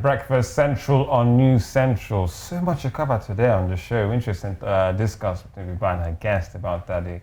Breakfast Central on News Central. So much to cover today on the show. Interesting discuss between Viva and her guest about the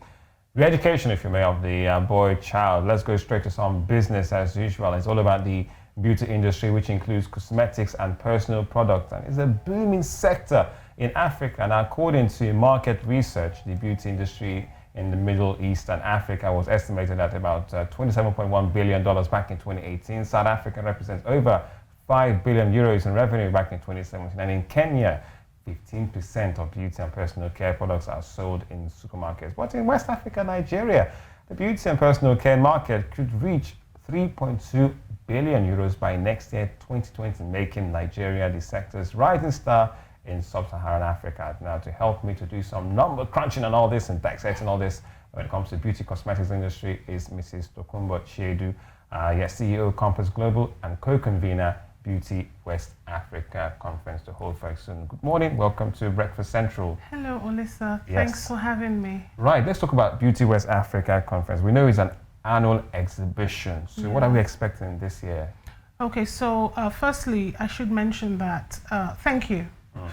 re-education, if you may, of the boy child. Let's go straight to some business as usual. It's all about the beauty industry, which includes cosmetics and personal products. And it's a booming sector in Africa. And according to market research, the beauty industry in the Middle East and Africa was estimated at about $27.1 billion back in 2018. South Africa represents over 5 billion euros in revenue back in 2017. And in Kenya, 15% of beauty and personal care products are sold in supermarkets. But in West Africa, Nigeria, the beauty and personal care market could reach 3.2 billion euros by next year, 2020, making Nigeria the sector's rising star in Sub-Saharan Africa. Now, to help me to do some number crunching and all this and dissecting all this when it comes to beauty cosmetics industry is Mrs. Tokunbo Chiedu, CEO Compass Global and co-convener Beauty West Africa Conference to hold very soon. Good morning, welcome to Breakfast Central. Hello, Olisa. Yes. Thanks for having me. Right, let's talk about Beauty West Africa Conference. We know it's an annual exhibition. So what are we expecting this year? Okay, so firstly, I should mention that, thank you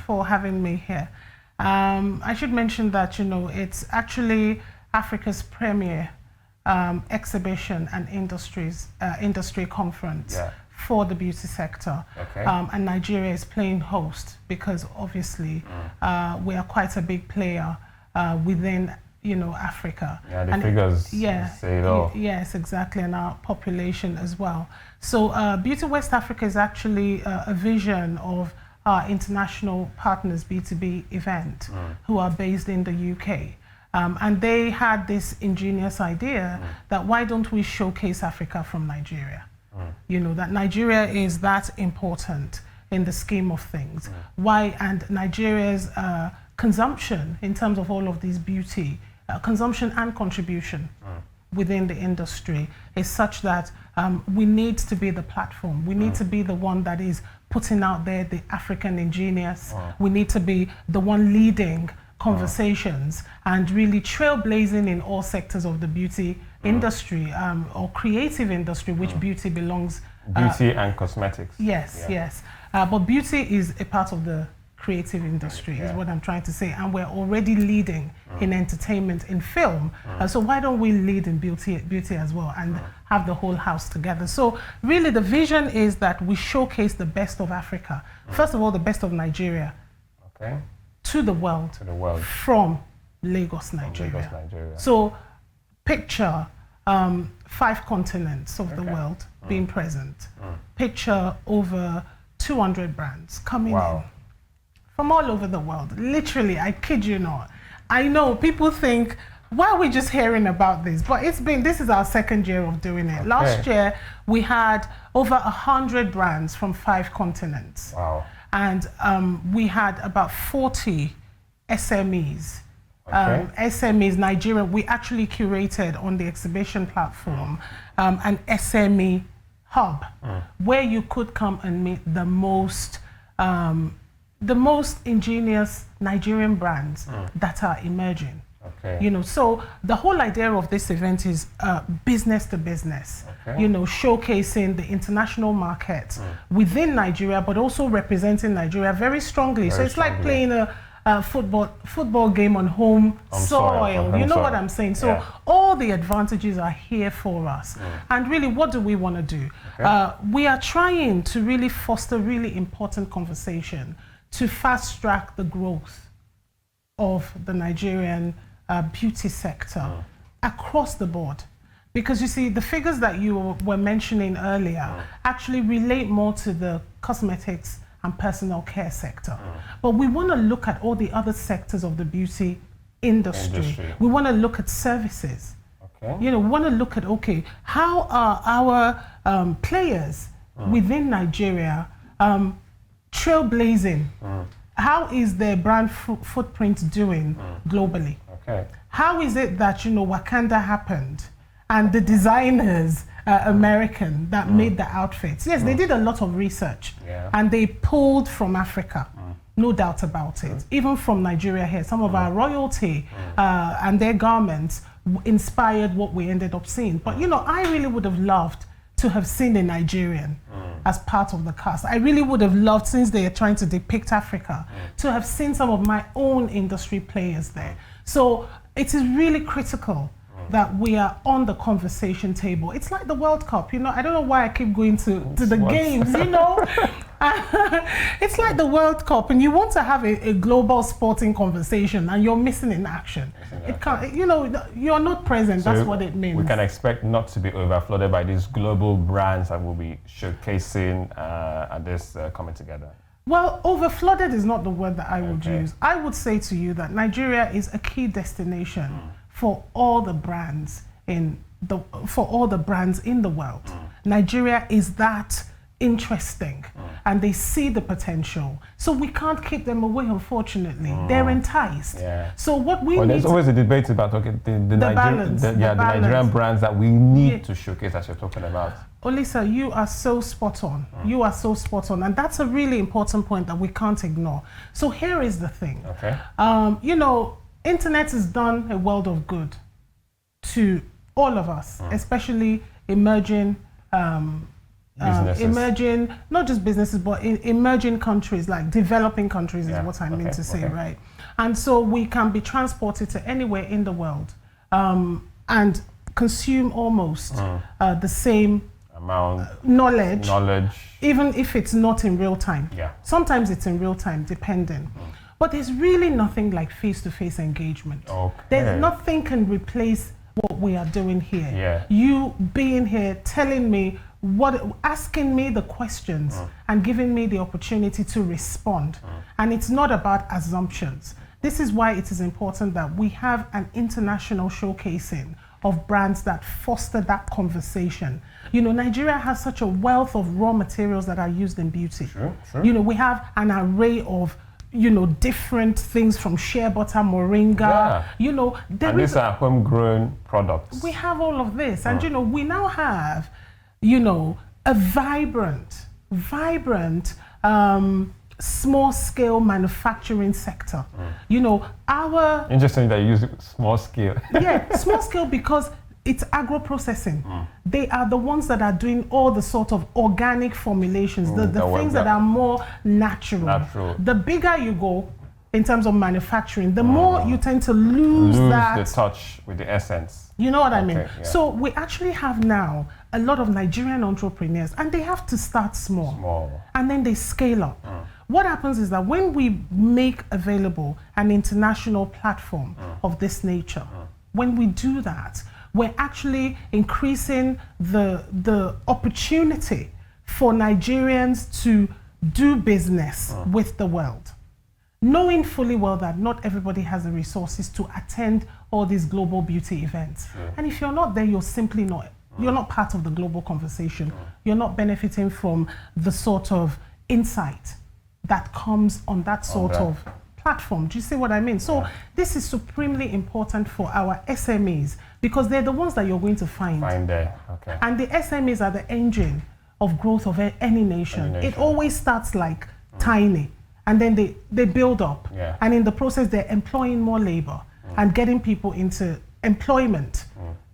for having me here. I should mention that, it's actually Africa's premier exhibition and industry conference for the beauty sector. Okay. And Nigeria is playing host because obviously we are quite a big player within Africa. Yeah, the figures say it all. Yes, exactly, and our population as well. So Beauty West Africa is actually a vision of our international partners B2B event who are based in the UK. And they had this ingenious idea that why don't we showcase Africa from Nigeria? That Nigeria is that important in the scheme of things. Why? And Nigeria's consumption in terms of all of these beauty, consumption and contribution within the industry is such that we need to be the platform. We need to be the one that is putting out there the African ingenious. We need to be the one leading conversations and really trailblazing in all sectors of the beauty industry or creative industry, which beauty belongs. Beauty and cosmetics. Yes, yes. But beauty is a part of the creative industry is what I'm trying to say, and we're already leading in entertainment, in film, so why don't we lead in beauty as well and have the whole house together? So really the vision is that we showcase the best of Africa, first of all the best of Nigeria, to the world, from Lagos, Nigeria. So picture 5 continents of the world being present, picture over 200 brands coming in from all over the world. Literally, I kid you not. I know people think, why are we just hearing about this? But this is our 2nd year of doing it. Last year, we had over 100 brands from 5 continents. Wow. And we had about 40 SMEs. SMEs, Nigeria, we actually curated on the exhibition platform an SME hub where you could come and meet the most ingenious Nigerian brands that are emerging. So the whole idea of this event is business to business, showcasing the international market within Nigeria, but also representing Nigeria very strongly. So it's like playing a football game on home soil. You know what I'm saying? So all the advantages are here for us. And really, what do we want to do? We are trying to really foster really important conversation to fast track the growth of the Nigerian beauty sector across the board. Because you see, the figures that you were mentioning earlier actually relate more to the cosmetics and personal care sector. But we want to look at all the other sectors of the beauty industry. We want to look at services. We want to look at, how are our players within Nigeria trailblazing? How is their brand footprint doing globally? How is it that, Wakanda happened and the designers, American, that made the outfits? Yes, they did a lot of research and they pulled from Africa, no doubt about it. Even from Nigeria here, some of our royalty and their garments inspired what we ended up seeing. But, I really would have loved to have seen a Nigerian as part of the cast. I really would have loved, since they are trying to depict Africa, to have seen some of my own industry players there. So it is really critical that we are on the conversation table. It's like the World Cup, you know. I don't know why I keep going to the games, you know. It's like the World Cup, and you want to have a global sporting conversation, and you're missing in action. It can't, you know, you're not present. So that's what it means. We can expect not to be overflooded by these global brands that will be showcasing at this coming together. Well, overflooded is not the word that I would use. I would say to you that Nigeria is a key destination for all the brands in the world. Nigeria is that interesting, and they see the potential. So we can't keep them away, unfortunately. They're enticed. So what we need, there's always a debate about the Nigerian brands that we need to showcase, as you're talking about. Olisa, you are so spot on. You are so spot on, and that's a really important point that we can't ignore. So here is the thing. You know, internet has done a world of good to all of us, especially emerging not just businesses, but in emerging countries, like developing countries is what I mean to say, right? And so we can be transported to anywhere in the world and consume almost the same amount knowledge, even if it's not in real time. Sometimes it's in real time, depending. But there's really nothing like face-to-face engagement. There's nothing can replace what we are doing here. You being here, telling me asking me the questions and giving me the opportunity to respond. And it's not about assumptions. This is why it is important that we have an international showcasing of brands that foster that conversation. You know, Nigeria has such a wealth of raw materials that are used in beauty. You know, we have an array of, you know, different things from shea butter, moringa, you know. And these are homegrown products. We have all of this. And, you know, we now have, you know, a vibrant, small-scale manufacturing sector. You know, Interesting that you use small scale. Small scale because it's agro-processing. They are the ones that are doing all the sort of organic formulations, the things that are more natural. The bigger you go in terms of manufacturing, the more you tend to lose the touch with the essence. You know what I mean? So we actually have now a lot of Nigerian entrepreneurs, and they have to start small. And then they scale up. What happens is that when we make available an international platform of this nature, when we do that, we're actually increasing the opportunity for Nigerians to do business with the world, knowing fully well that not everybody has the resources to attend all these global beauty events. And if you're not there, you're simply not. You're not part of the global conversation. You're not benefiting from the sort of insight that comes on that sort of platform. Do you see what I mean? So this is supremely important for our SMEs, because they're the ones that you're going to find there. And the SMEs are the engine of growth of any nation. It always starts like tiny, and then they build up. And in the process, they're employing more labor and getting people into employment,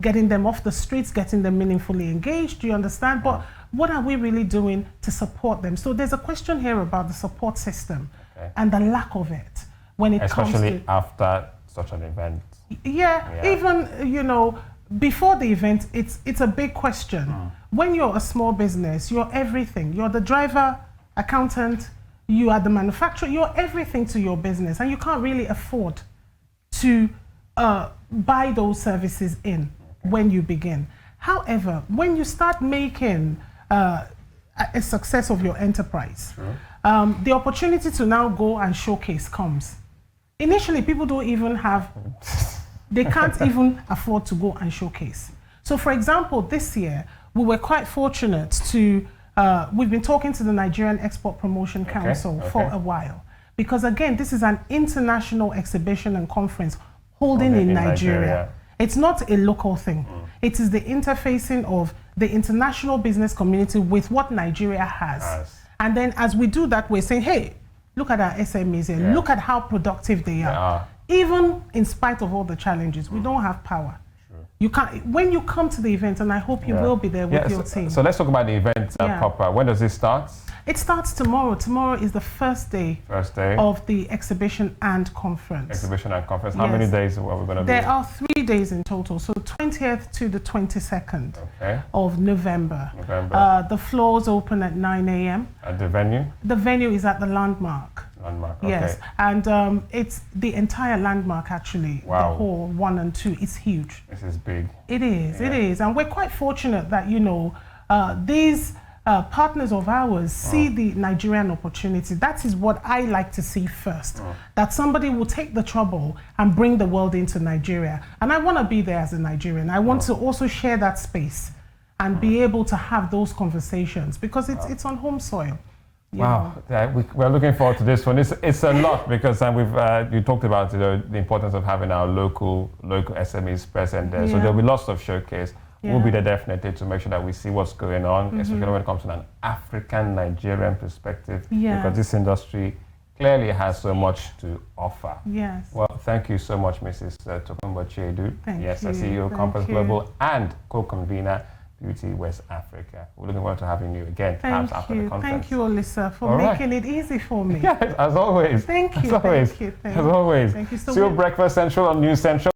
getting them off the streets, getting them meaningfully engaged. Do you understand? But what are we really doing to support them? So there's a question here about the support system and the lack of it when it comes to... Especially after such an event. Even, you know, before the event, it's a big question. When you're a small business, you're everything. You're the driver, accountant, you are the manufacturer, you're everything to your business, and you can't really afford to buy those services in when you begin. However, when you start making a success of your enterprise, the opportunity to now go and showcase comes. Initially, people don't even have, they can't even afford to go and showcase. So for example, this year, we were quite fortunate to, we've been talking to the Nigerian Export Promotion Council for a while. Because again, this is an international exhibition and conference holding in Nigeria. It's not a local thing. It is the interfacing of the international business community with what Nigeria has. And then as we do that, we're saying, hey, look at our SMEs here. Look at how productive they are. Even in spite of all the challenges, we don't have power. You can't, when you come to the event, and I hope you will be there with your team. So let's talk about the event proper. When does it start? It starts tomorrow. Tomorrow is the first day of the exhibition and conference. Exhibition and conference. How many days are we going to be? There are 3 days in total. So 20th to the 22nd of November. The floors open at 9 a.m. At the venue? The venue is at the Landmark. Landmark, yes, and it's the entire Landmark actually. Wow. The hall 1 and 2 is huge. This is big. It is, it is, and we're quite fortunate that these partners of ours see the Nigerian opportunity. That is what I like to see first. That somebody will take the trouble and bring the world into Nigeria, and I want to be there as a Nigerian. I want to also share that space and be able to have those conversations because it's on home soil. Wow, we're looking forward to this one. It's a lot because you talked about the importance of having our local SMEs present there. So there'll be lots of showcase. We'll be there definitely to make sure that we see what's going on, especially when it comes to an African Nigerian perspective, because this industry clearly has so much to offer. Yes. Well, thank you so much, Mrs. Tokunbo Chiedu. Thank you. CEO, Compass Global, and co-convener, Beauty West Africa. We're looking forward to having you again, perhaps after the conference. Thank you, Olisa, for making it easy for me. Yes, as always. Thank you. As always. Thank you. As always. Thank you so much. Still Breakfast Central on News Central.